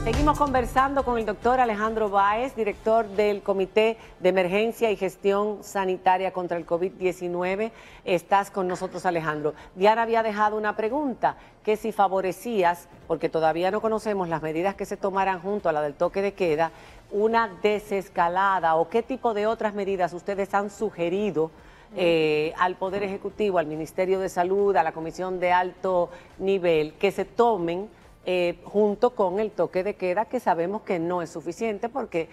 Seguimos conversando con el doctor Alejandro Báez, director del Comité de Emergencia y Gestión Sanitaria contra el COVID-19. Estás con nosotros, Alejandro. Diana había dejado una pregunta, que si favorecías, porque todavía no conocemos las medidas que se tomarán junto a la del toque de queda, una desescalada o qué tipo de otras medidas ustedes han sugerido al Poder Ejecutivo, al Ministerio de Salud, a la Comisión de Alto Nivel, que se tomen junto con el toque de queda, que sabemos que no es suficiente porque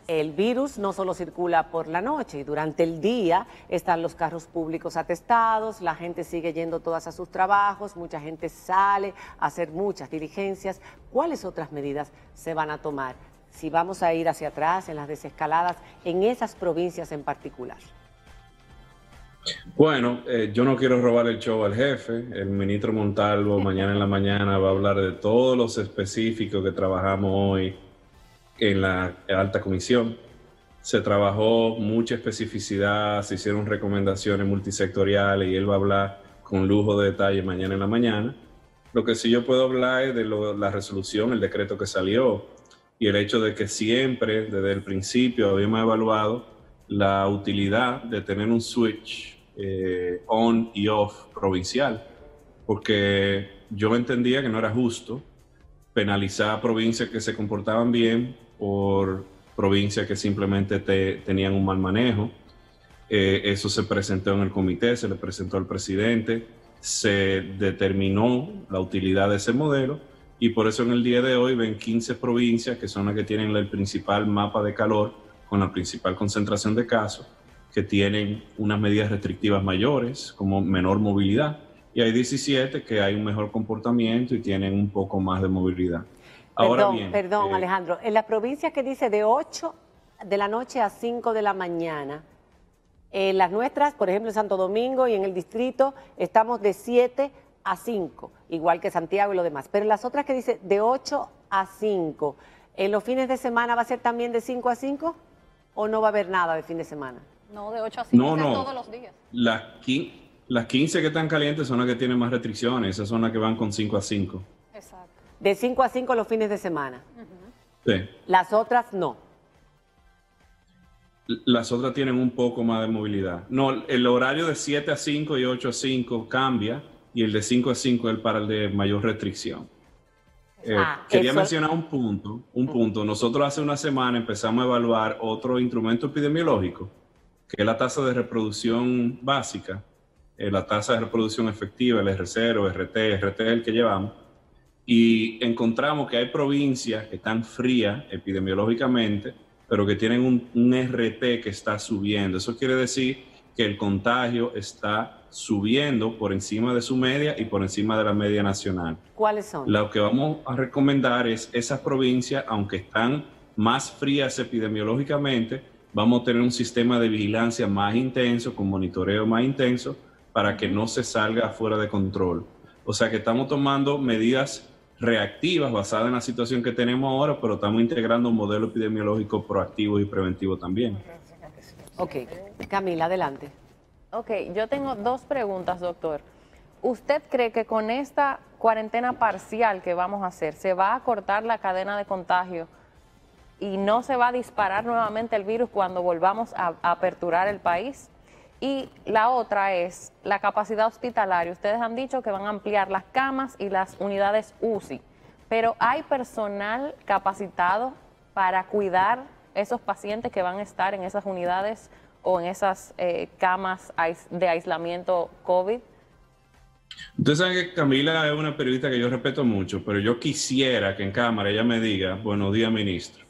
el virus no solo circula por la noche y durante el día están los carros públicos atestados, la gente sigue yendo todas a sus trabajos, mucha gente sale a hacer muchas diligencias. ¿Cuáles otras medidas se van a tomar? Si vamos a ir hacia atrás en las desescaladas en esas provincias en particular. Bueno, yo no quiero robar el show al jefe. El ministro Montalvo mañana en la mañana va a hablar de todos los específicos que trabajamos hoy en la alta comisión. Se trabajó mucha especificidad, se hicieron recomendaciones multisectoriales y él va a hablar con lujo de detalle mañana en la mañana. Lo que sí yo puedo hablar es de la resolución, el decreto que salió y el hecho de que siempre, desde el principio, habíamos evaluado la utilidad de tener un switch on y off provincial, porque yo entendía que no era justo penalizar a provincias que se comportaban bien por provincias que simplemente tenían un mal manejo. Eso se presentó en el comité, se le presentó al presidente, se determinó la utilidad de ese modelo y por eso en el día de hoy ven 15 provincias que son las que tienen el principal mapa de calor con la principal concentración de casos, que tienen unas medidas restrictivas mayores, como menor movilidad, y hay 17 que hay un mejor comportamiento y tienen un poco más de movilidad. Ahora bien, perdón, Alejandro, en la provincia que dice de 8 de la noche a 5 de la mañana, en las nuestras, por ejemplo, en Santo Domingo y en el distrito, estamos de 7 a 5, igual que Santiago y lo demás, pero en las otras que dice de 8 a 5, ¿en los fines de semana va a ser también de 5 a 5? ¿O no va a haber nada de fin de semana? No, de 8 a 5 no. todos los días. Las 15 que están calientes son las que tienen más restricciones, esas son las que van con 5 a 5. Exacto. De 5 a 5 los fines de semana. Sí. Las otras no. Las otras tienen un poco más de movilidad. No, el horario de 7 a 5 y 8 a 5 cambia y el de 5 a 5 es para el de mayor restricción. Quería mencionar un punto. Nosotros hace una semana empezamos a evaluar otro instrumento epidemiológico, que es la tasa de reproducción básica, la tasa de reproducción efectiva, el R0, RT el que llevamos, y encontramos que hay provincias que están frías epidemiológicamente, pero que tienen un RT que está subiendo. Eso quiere decir que el contagio está subiendo por encima de su media y por encima de la media nacional. ¿Cuáles son? Lo que vamos a recomendar es esas provincias, aunque están más frías epidemiológicamente, vamos a tener un sistema de vigilancia más intenso, con monitoreo más intenso, para que no se salga fuera de control. O sea que estamos tomando medidas reactivas basadas en la situación que tenemos ahora, pero estamos integrando un modelo epidemiológico proactivo y preventivo también. Ok, Camila, adelante. Ok, yo tengo dos preguntas, doctor. ¿Usted cree que con esta cuarentena parcial que vamos a hacer se va a cortar la cadena de contagio y no se va a disparar nuevamente el virus cuando volvamos a aperturar el país? Y la otra es la capacidad hospitalaria. Ustedes han dicho que van a ampliar las camas y las unidades UCI, pero ¿hay personal capacitado para cuidar esos pacientes que van a estar en esas unidades o en esas camas de aislamiento COVID? Ustedes saben que Camila es una periodista que yo respeto mucho, pero yo quisiera que en cámara ella me diga, buenos días, ministro.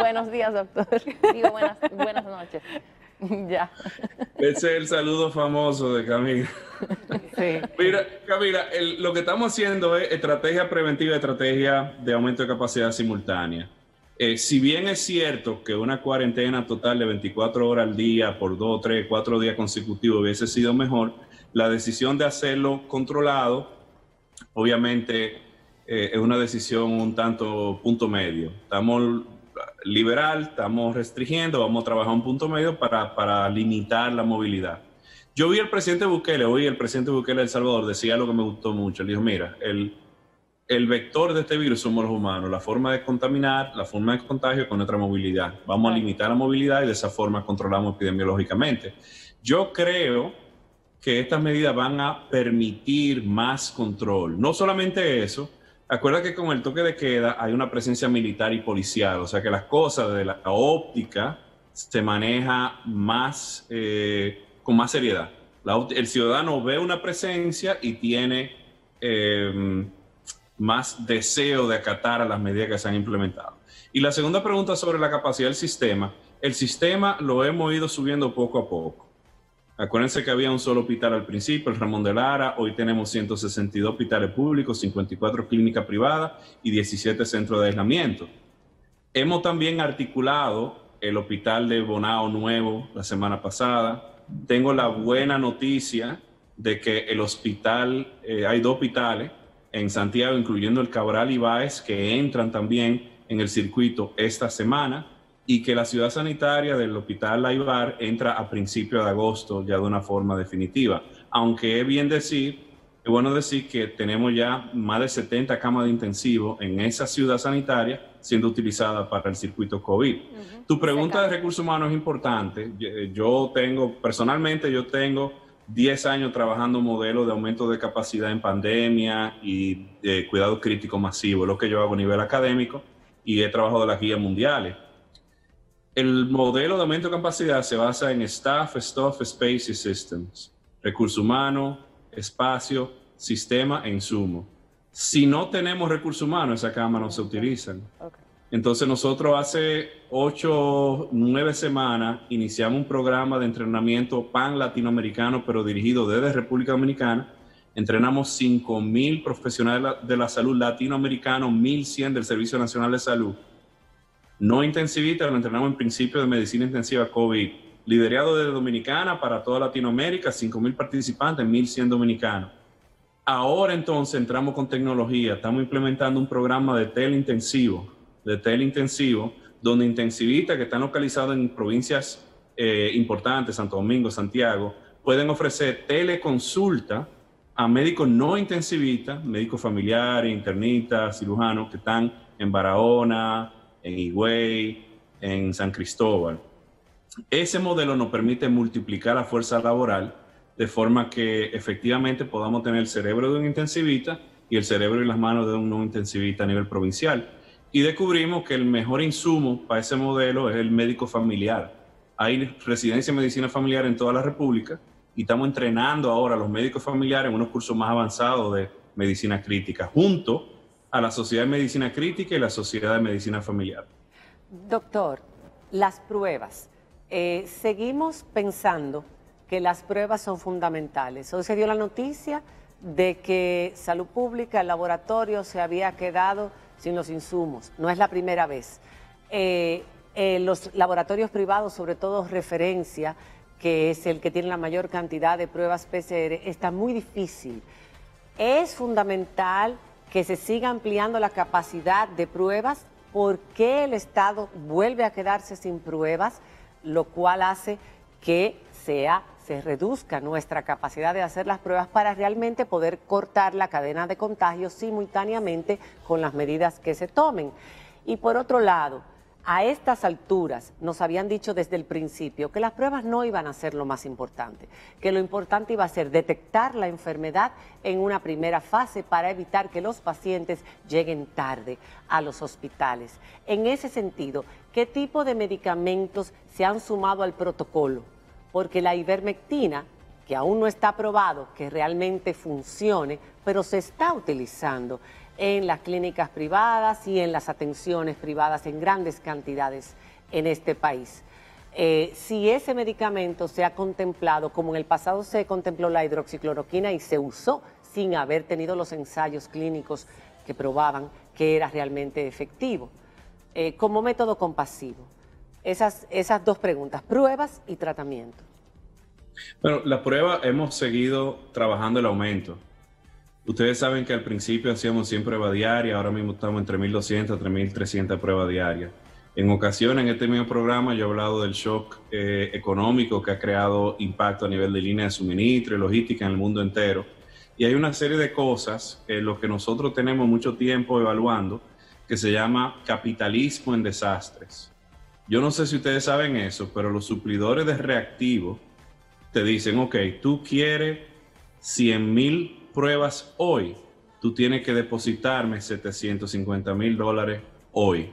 Buenos días, doctor. Digo, buenas noches. Ya. Ese es el saludo famoso de Camila. Sí. Mira, Camila, lo que estamos haciendo es estrategia preventiva, estrategia de aumento de capacidad simultánea. Si bien es cierto que una cuarentena total de 24 horas al día por 2, 3, 4 días consecutivos hubiese sido mejor, la decisión de hacerlo controlado, obviamente, es una decisión un tanto punto medio. Estamos liberal, estamos restringiendo, vamos a trabajar un punto medio para limitar la movilidad. Yo vi al presidente Bukele, hoy el presidente Bukele de El Salvador decía algo que me gustó mucho. Él dijo, mira, el vector de este virus somos los humanos. La forma de contaminar, la forma de contagio con nuestra movilidad. Vamos a limitar la movilidad y de esa forma controlamos epidemiológicamente. Yo creo que estas medidas van a permitir más control. No solamente eso, acuérdate que con el toque de queda hay una presencia militar y policial, o sea que las cosas de la óptica se maneja más, con más seriedad. El ciudadano ve una presencia y tiene más deseo de acatar a las medidas que se han implementado. Y la segunda pregunta sobre la capacidad del sistema. El sistema lo hemos ido subiendo poco a poco. Acuérdense que había un solo hospital al principio, el Ramón de Lara. Hoy tenemos 162 hospitales públicos, 54 clínicas privadas y 17 centros de aislamiento. Hemos también articulado el hospital de Bonao nuevo la semana pasada. Tengo la buena noticia de que el hospital, hay 2 hospitales en Santiago, incluyendo el Cabral Ibáez, que entran también en el circuito esta semana, y que la ciudad sanitaria del Hospital Laibar entra a principios de agosto ya de una forma definitiva. Aunque es bueno decir que tenemos ya más de 70 camas de intensivo en esa ciudad sanitaria siendo utilizada para el circuito COVID. Tu pregunta de recursos humanos es importante. Personalmente yo tengo 10 años trabajando modelos de aumento de capacidad en pandemia y de cuidado crítico masivo, lo que yo hago a nivel académico, y he trabajado de las guías mundiales. El modelo de aumento de capacidad se basa en Staff, Space y Systems. Recursos humanos, espacio, sistema e insumo. Si no tenemos recursos humanos, esas camas no se utilizan. Okay. Entonces nosotros hace 8, 9 semanas iniciamos un programa de entrenamiento pan-latinoamericano, pero dirigido desde República Dominicana. Entrenamos 5,000 profesionales de la salud latinoamericanos, 1,100 del Servicio Nacional de Salud. No intensivistas, lo entrenamos en principio de medicina intensiva COVID, liderado desde Dominicana para toda Latinoamérica, 5,000 participantes, 1,100 dominicanos. Ahora entonces entramos con tecnología, estamos implementando un programa de teleintensivo, donde intensivistas que están localizados en provincias importantes, Santo Domingo, Santiago, pueden ofrecer teleconsulta a médicos no intensivistas, médicos familiares, internistas, cirujanos que están en Barahona, en Higüey, en San Cristóbal. Ese modelo nos permite multiplicar la fuerza laboral de forma que efectivamente podamos tener el cerebro de un intensivista y el cerebro y las manos de un no intensivista a nivel provincial. Y descubrimos que el mejor insumo para ese modelo es el médico familiar. Hay residencia de medicina familiar en toda la República y estamos entrenando ahora a los médicos familiares en unos cursos más avanzados de medicina crítica, junto a la Sociedad de Medicina Crítica y la Sociedad de Medicina Familiar. Doctor, las pruebas. Seguimos pensando que las pruebas son fundamentales. Hoy se dio la noticia de que Salud Pública, el laboratorio, se había quedado sin los insumos. No es la primera vez. Los laboratorios privados, sobre todo Referencia, que es el que tiene la mayor cantidad de pruebas PCR, está muy difícil. Es fundamental que se siga ampliando la capacidad de pruebas. ¿Por qué el Estado vuelve a quedarse sin pruebas? Lo cual hace que se reduzca nuestra capacidad de hacer las pruebas para realmente poder cortar la cadena de contagios simultáneamente con las medidas que se tomen. Y por otro lado, a estas alturas nos habían dicho desde el principio que las pruebas no iban a ser lo más importante, que lo importante iba a ser detectar la enfermedad en una primera fase para evitar que los pacientes lleguen tarde a los hospitales. En ese sentido, ¿qué tipo de medicamentos se han sumado al protocolo? Porque la ivermectina, que aún no está probado que realmente funcione, pero se está utilizando en las clínicas privadas y en las atenciones privadas en grandes cantidades en este país. Si ese medicamento se ha contemplado, como en el pasado se contempló la hidroxicloroquina y se usó sin haber tenido los ensayos clínicos que probaban que era realmente efectivo, como método compasivo. Esas 2 preguntas, pruebas y tratamiento. Bueno, la prueba hemos seguido trabajando el aumento. Ustedes saben que al principio hacíamos 100 pruebas diarias, ahora mismo estamos en 3.200 a 3.300 pruebas diarias. En ocasiones, en este mismo programa, yo he hablado del shock económico que ha creado impacto a nivel de línea de suministro y logística en el mundo entero. Y hay una serie de cosas, lo que nosotros tenemos mucho tiempo evaluando, que se llama capitalismo en desastres. Yo no sé si ustedes saben eso, pero los suplidores de reactivos te dicen, ok, tú quieres 100,000 pruebas hoy, tú tienes que depositarme $750,000 hoy.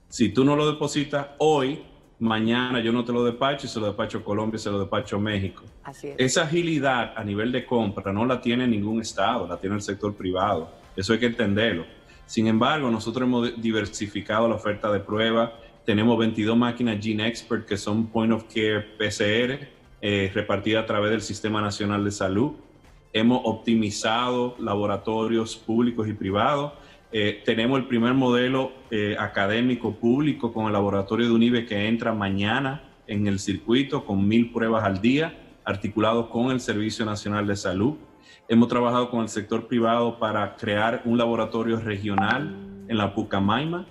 Si tú no lo depositas hoy, mañana yo no te lo despacho y se lo despacho a Colombia y se lo despacho a México. Así es. Esa agilidad a nivel de compra no la tiene ningún estado, la tiene el sector privado. Eso hay que entenderlo. Sin embargo, nosotros hemos diversificado la oferta de pruebas. Tenemos 22 máquinas GeneXpert que son Point of Care PCR repartidas a través del Sistema Nacional de Salud. Hemos optimizado laboratorios públicos y privados. Tenemos el primer modelo académico público con el laboratorio de UNIBE que entra mañana en el circuito con 1,000 pruebas al día, articulado con el Servicio Nacional de Salud. Hemos trabajado con el sector privado para crear un laboratorio regional en la Pucamaima,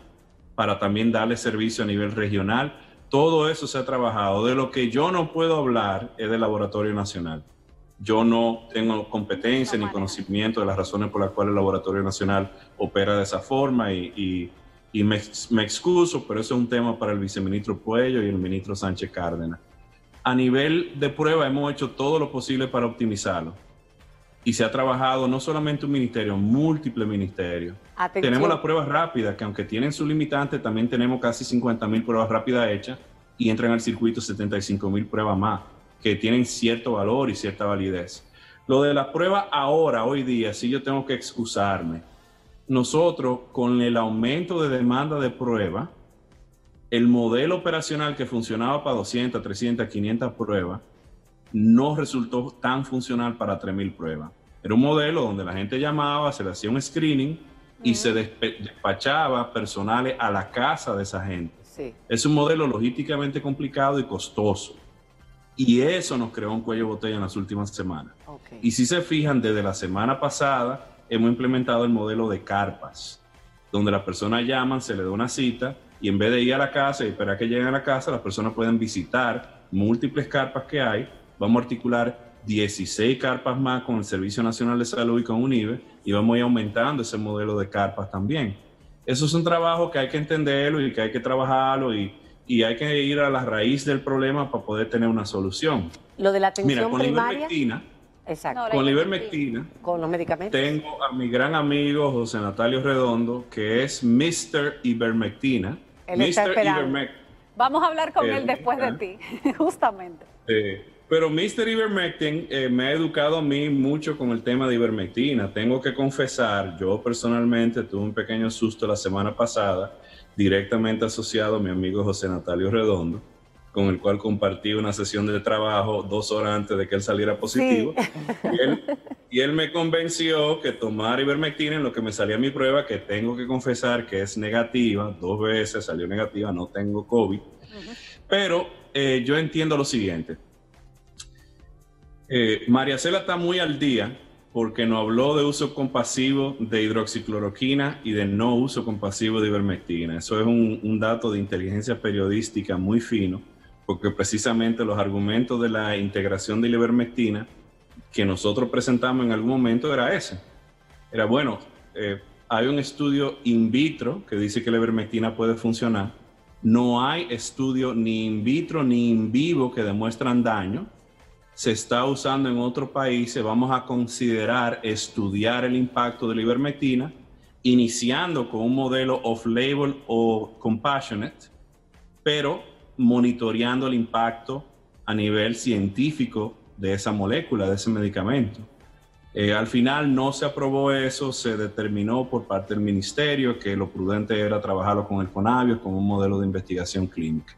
para también darle servicio a nivel regional. Todo eso se ha trabajado. De lo que yo no puedo hablar es del laboratorio nacional. Yo no tengo competencia ni conocimiento de las razones por las cuales el Laboratorio Nacional opera de esa forma y me excuso, pero eso es un tema para el viceministro Puello y el ministro Sánchez Cárdenas. A nivel de prueba hemos hecho todo lo posible para optimizarlo y se ha trabajado no solamente un ministerio, múltiples ministerios. Atención. Tenemos las pruebas rápidas, que aunque tienen su limitante, también tenemos casi 50,000 pruebas rápidas hechas y entran al circuito 75,000 pruebas más, que tienen cierto valor y cierta validez. Lo de la prueba ahora, hoy día, sí yo tengo que excusarme. Nosotros, con el aumento de demanda de prueba, el modelo operacional que funcionaba para 200, 300, 500 pruebas, no resultó tan funcional para 3,000 pruebas. Era un modelo donde la gente llamaba, se le hacía un screening y se despachaba personales a la casa de esa gente. Sí. Es un modelo logísticamente complicado y costoso. Y eso nos creó un cuello de botella en las últimas semanas. Okay. Y si se fijan, desde la semana pasada hemos implementado el modelo de carpas, donde las personas llaman, se les da una cita y en vez de ir a la casa y esperar que lleguen a la casa, las personas pueden visitar múltiples carpas que hay. Vamos a articular 16 carpas más con el Servicio Nacional de Salud y con UNIBE y vamos a ir aumentando ese modelo de carpas también. Eso es un trabajo que hay que entenderlo y que hay que trabajarlo y hay que ir a la raíz del problema para poder tener una solución. Lo de la atención Mira, con primaria. ivermectina, Exacto. con la ivermectina, Con los medicamentos. tengo a mi gran amigo José Natalio Redondo, que es Mr. Ivermectina. Él está esperando. Vamos a hablar con él después de ti, justamente. Pero Mr. Ivermectin me ha educado a mí mucho con el tema de ivermectina. Tengo que confesar, yo personalmente tuve un pequeño susto la semana pasada, directamente asociado a mi amigo José Natalio Redondo, con el cual compartí una sesión de trabajo 2 horas antes de que él saliera positivo. Sí. Y él me convenció que tomar ivermectina en lo que me salía mi prueba, que tengo que confesar que es negativa, 2 veces salió negativa, no tengo COVID. Pero yo entiendo lo siguiente. María Cela está muy al día porque nos habló de uso compasivo de hidroxicloroquina y de no uso compasivo de ivermectina. Eso es un dato de inteligencia periodística muy fino, porque precisamente los argumentos de la integración de la ivermectina que nosotros presentamos en algún momento era ese. Era, bueno, hay un estudio in vitro que dice que la ivermectina puede funcionar. No hay estudio ni in vitro ni in vivo que demuestran daño. Se está usando en otros países. Vamos a considerar estudiar el impacto de la ivermectina, iniciando con un modelo off-label o compassionate, pero monitoreando el impacto a nivel científico de esa molécula, de ese medicamento. Al final no se aprobó eso, se determinó por parte del ministerio que lo prudente era trabajarlo con el CONABIOS, con un modelo de investigación clínica.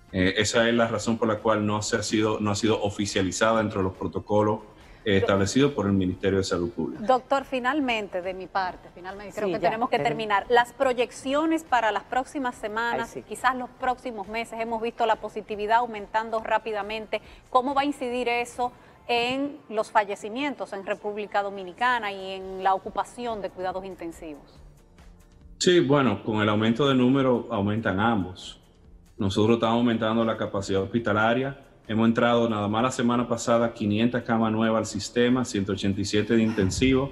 Esa es la razón por la cual no ha sido oficializada dentro de los protocolos establecidos por el Ministerio de Salud Pública. Doctor, finalmente, de mi parte, creo que tenemos que terminar. Las proyecciones para las próximas semanas, quizás los próximos meses, hemos visto la positividad aumentando rápidamente. ¿Cómo va a incidir eso en los fallecimientos en República Dominicana y en la ocupación de cuidados intensivos? Sí, bueno, con el aumento de número aumentan ambos. Nosotros estamos aumentando la capacidad hospitalaria Hemos entrado nada más la semana pasada 500 camas nuevas al sistema, 187 de intensivo.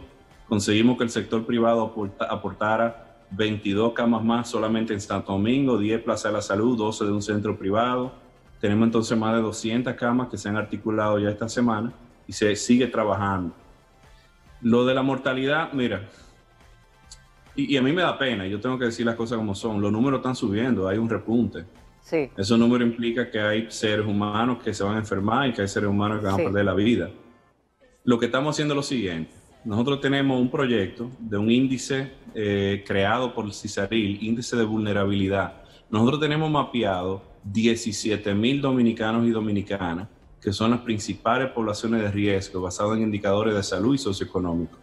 Conseguimos que el sector privado aportara 22 camas más solamente en Santo Domingo, 10 plazas de la salud, 12 de un centro privado. Tenemos entonces más de 200 camas que se han articulado ya esta semana y se sigue trabajando. Lo de la mortalidad, mira, y a mí me da pena, yo tengo que decir las cosas como son, los números están subiendo, hay un repunte. Sí. Esos números implican que hay seres humanos que se van a enfermar y que hay seres humanos que van a perder la vida. Lo que estamos haciendo es lo siguiente. Nosotros tenemos un proyecto de un índice creado por el CISARIL, índice de vulnerabilidad. Nosotros tenemos mapeado 17,000 dominicanos y dominicanas, que son las principales poblaciones de riesgo basadas en indicadores de salud y socioeconómicos.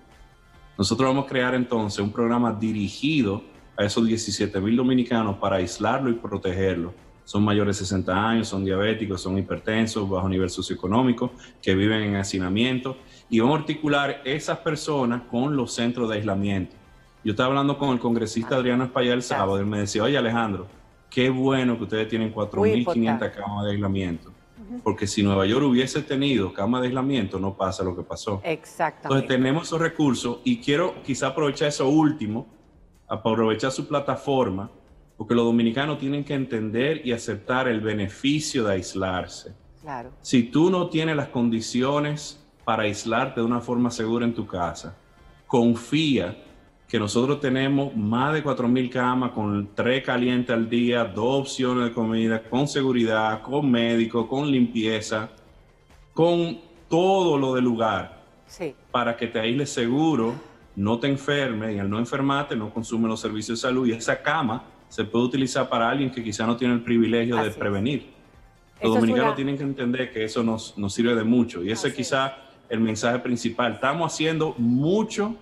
Nosotros vamos a crear entonces un programa dirigido a esos 17,000 dominicanos para aislarlo y protegerlo. Son mayores de 60 años, son diabéticos, son hipertensos, bajo nivel socioeconómico, que viven en hacinamiento. Y vamos a articular esas personas con los centros de aislamiento. Yo estaba hablando con el congresista Adriano Espaillat el sábado, y él me decía, oye Alejandro, qué bueno que ustedes tienen 4,500 camas de aislamiento. Porque si Nueva York hubiese tenido camas de aislamiento, no pasa lo que pasó. Exactamente. Entonces tenemos esos recursos y quiero quizá aprovechar eso último, aprovechar su plataforma, porque los dominicanos tienen que entender y aceptar el beneficio de aislarse. Claro. Si tú no tienes las condiciones para aislarte de una forma segura en tu casa, confía que nosotros tenemos más de 4,000 camas con 3 calientes al día, 2 opciones de comida, con seguridad, con médico, con limpieza, con todo lo del lugar, para que te aísles seguro, no te enfermes y al no enfermarte no consumes los servicios de salud y esa cama se puede utilizar para alguien que quizá no tiene el privilegio de prevenir. Los dominicanos tienen que entender que eso nos sirve de mucho y ese es quizá el mensaje principal. Estamos haciendo mucho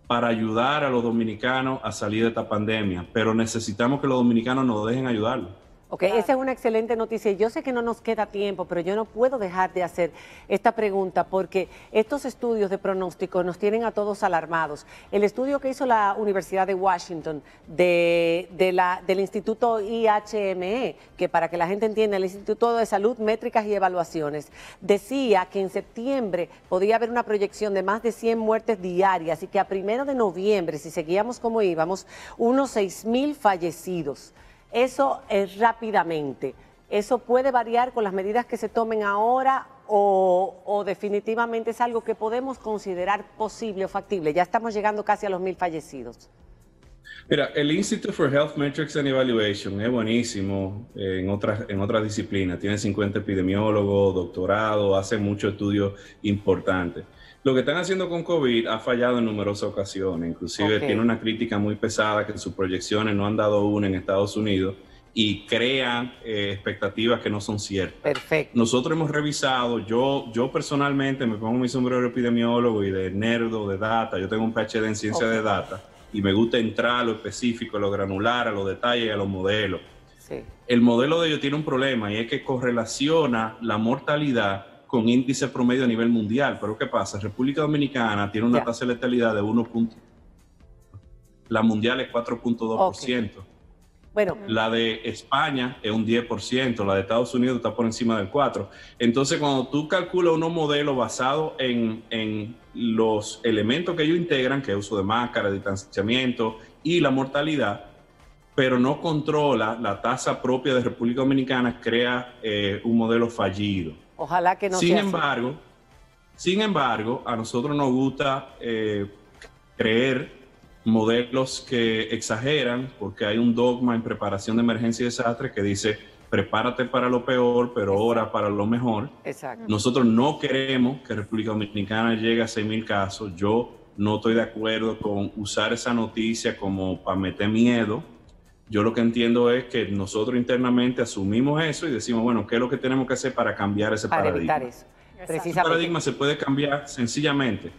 para ayudar a los dominicanos a salir de esta pandemia, pero necesitamos que los dominicanos nos dejen ayudarlos. Ok, esa es una excelente noticia. Yo sé que no nos queda tiempo, pero yo no puedo dejar de hacer esta pregunta porque estos estudios de pronóstico nos tienen a todos alarmados. El estudio que hizo la Universidad de Washington del Instituto IHME, que para que la gente entienda, el Instituto de Salud, Métricas y Evaluaciones, decía que en septiembre podía haber una proyección de más de 100 muertes diarias y que a 1 de noviembre, si seguíamos como íbamos, unos 6,000 fallecidos. Eso es rápidamente. ¿Eso puede variar con las medidas que se tomen ahora o definitivamente es algo que podemos considerar posible o factible? Ya estamos llegando casi a los 1,000 fallecidos. Mira, el Institute for Health Metrics and Evaluation es buenísimo en otras disciplinas. Tiene 50 epidemiólogos, doctorados, hace muchos estudios importantes. Lo que están haciendo con COVID ha fallado en numerosas ocasiones, inclusive tiene una crítica muy pesada que sus proyecciones no han dado una en Estados Unidos y crean expectativas que no son ciertas. Perfecto. Nosotros hemos revisado, yo personalmente me pongo mi sombrero de epidemiólogo y de nerdo de data, yo tengo un PhD en ciencia de data y me gusta entrar a lo específico, a lo granular, a los detalles y a los modelos. Sí. El modelo de ellos tiene un problema y es que correlaciona la mortalidad con índice promedio a nivel mundial. Pero ¿qué pasa? República Dominicana tiene una tasa de letalidad de 1. La mundial es 4.2%. Bueno. La de España es un 10%, la de Estados Unidos está por encima del 4%. Entonces, cuando tú calculas unos modelos basados en los elementos que ellos integran, que es uso de máscara, distanciamiento y la mortalidad, pero no controla la tasa propia de República Dominicana, crea un modelo fallido. Ojalá que no sea así. Sin embargo, a nosotros nos gusta creer modelos que exageran, porque hay un dogma en preparación de emergencia y desastre que dice, prepárate para lo peor, pero ora para lo mejor. Exacto. Nosotros no queremos que República Dominicana llegue a 6,000 casos. Yo no estoy de acuerdo con usar esa noticia como para meter miedo. Yo lo que entiendo es que nosotros internamente asumimos eso y decimos, bueno, ¿qué es lo que tenemos que hacer para cambiar ese paradigma? Para evitar eso. Ese paradigma se puede cambiar sencillamente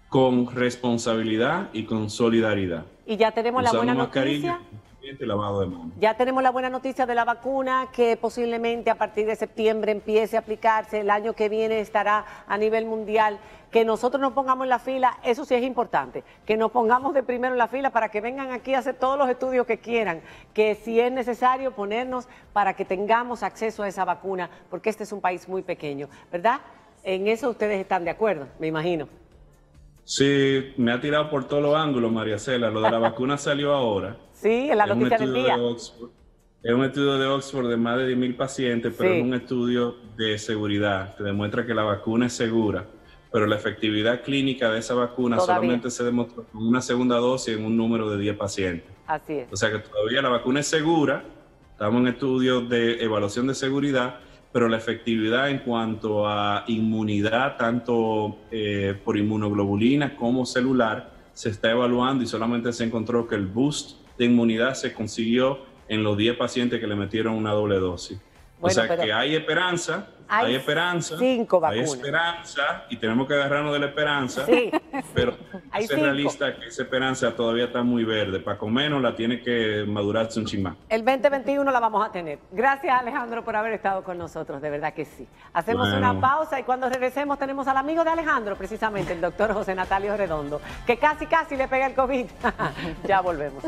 con responsabilidad y con solidaridad. Y ya tenemos la buena noticia. y lavado de manos. Ya tenemos la buena noticia de la vacuna, que posiblemente a partir de septiembre empiece a aplicarse, el año que viene estará a nivel mundial. Que nosotros nos pongamos en la fila, eso sí es importante, que nos pongamos de primero en la fila para que vengan aquí a hacer todos los estudios que quieran, que si es necesario ponernos para que tengamos acceso a esa vacuna, porque este es un país muy pequeño, ¿verdad? En eso ustedes están de acuerdo, me imagino. Sí, me ha tirado por todos los ángulos, María Cela. Lo de la vacuna salió ahora. Sí, en la noticia del día. Es un estudio de Oxford de más de 10.000 pacientes, pero es un estudio de seguridad que demuestra que la vacuna es segura, pero la efectividad clínica de esa vacuna solamente se demostró con una segunda dosis en un número de 10 pacientes. Así es. O sea que todavía la vacuna es segura, estamos en estudios de evaluación de seguridad, pero la efectividad en cuanto a inmunidad, tanto por inmunoglobulina como celular, se está evaluando y solamente se encontró que el boost de inmunidad se consiguió en los 10 pacientes que le metieron una doble dosis. Bueno, o sea que hay esperanza, hay esperanza, 5 vacunas. Hay esperanza y tenemos que agarrarnos de la esperanza, pero hay ser realista que esa esperanza todavía está muy verde, para comernos la tiene que madurarse un chin más. El 2021 la vamos a tener. Gracias, Alejandro, por haber estado con nosotros, de verdad que sí. Hacemos una pausa y cuando regresemos tenemos al amigo de Alejandro, precisamente, el doctor José Natalio Redondo, que casi le pega el COVID. Ya volvemos.